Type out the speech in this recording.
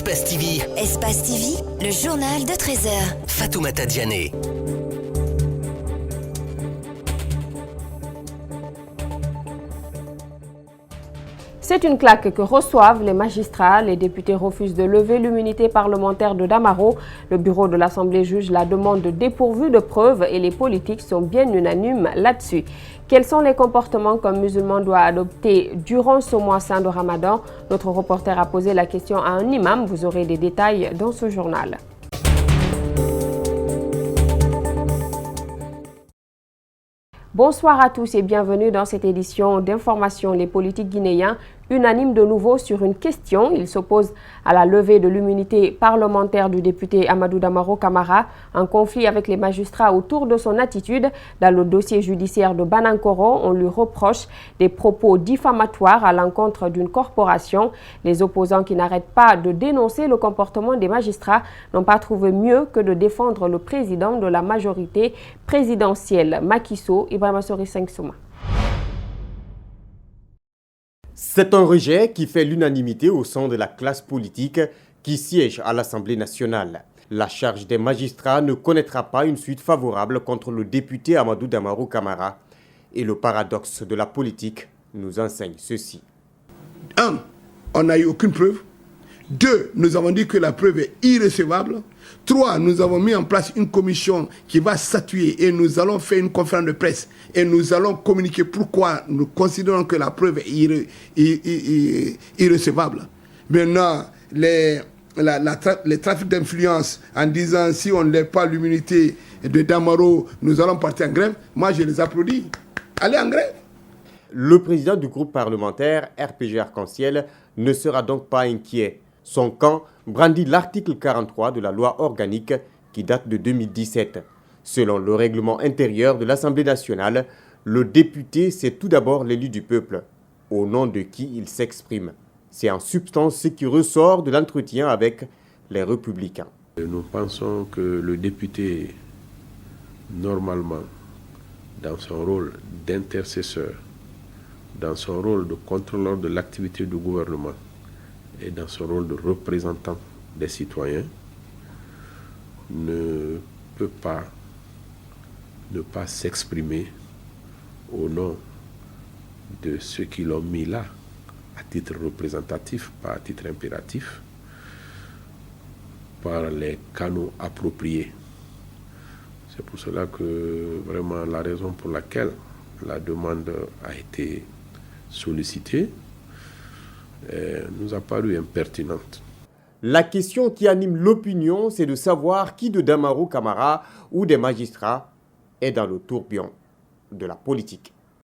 Espace TV. Espace TV, le journal de 13h. Fatoumata Diané. C'est une claque que reçoivent les magistrats. Les députés refusent de lever l'immunité parlementaire de Damaro. Le bureau de l'Assemblée juge la demande dépourvue de preuves et les politiques sont bien unanimes là-dessus. Quels sont les comportements qu'un musulman doit adopter durant ce mois saint de Ramadan? Notre reporter a posé la question à un imam. Vous aurez des détails dans ce journal. Bonsoir à tous et bienvenue dans cette édition d'information. Les politiques guinéens unanimes de nouveau sur une question. Ils s'opposent à la levée de l'immunité parlementaire du député Amadou Damaro Camara, en conflit avec les magistrats autour de son attitude. Dans le dossier judiciaire de Banankoro, on lui reproche des propos diffamatoires à l'encontre d'une corporation. Les opposants qui n'arrêtent pas de dénoncer le comportement des magistrats n'ont pas trouvé mieux que de défendre le président de la majorité présidentielle, Macky Sall, Ibrahima Sori Sengsouma. C'est un rejet qui fait l'unanimité au sein de la classe politique qui siège à l'Assemblée nationale. La charge des magistrats ne connaîtra pas une suite favorable contre le député Amadou Damaro Camara. Et le paradoxe de la politique nous enseigne ceci. 1. On n'a eu aucune preuve. 2. Nous avons dit que la preuve est irrecevable. 3. Nous avons mis en place une commission qui va statuer et nous allons faire une conférence de presse et nous allons communiquer pourquoi nous considérons que la preuve est irrecevable. Maintenant, les trafics d'influence en disant si on ne lève pas l'immunité de Damaro, nous allons partir en grève. Moi, je les applaudis. Allez en grève. Le président du groupe parlementaire RPG Arc-en-Ciel ne sera donc pas inquiet. Son camp brandit l'article 43 de la loi organique qui date de 2017. Selon le règlement intérieur de l'Assemblée nationale, le député, c'est tout d'abord l'élu du peuple, au nom de qui il s'exprime. C'est en substance ce qui ressort de l'entretien avec les Républicains. Nous pensons que le député, normalement, dans son rôle d'intercesseur, dans son rôle de contrôleur de l'activité du gouvernement, et dans son rôle de représentant des citoyens, ne peut pas ne pas s'exprimer au nom de ceux qui l'ont mis là, à titre représentatif, pas à titre impératif, par les canaux appropriés. C'est pour cela que vraiment la raison pour laquelle la demande a été sollicitée nous a paru impertinente. La question qui anime l'opinion, c'est de savoir qui de Damaro Camara ou des magistrats est dans le tourbillon de la politique.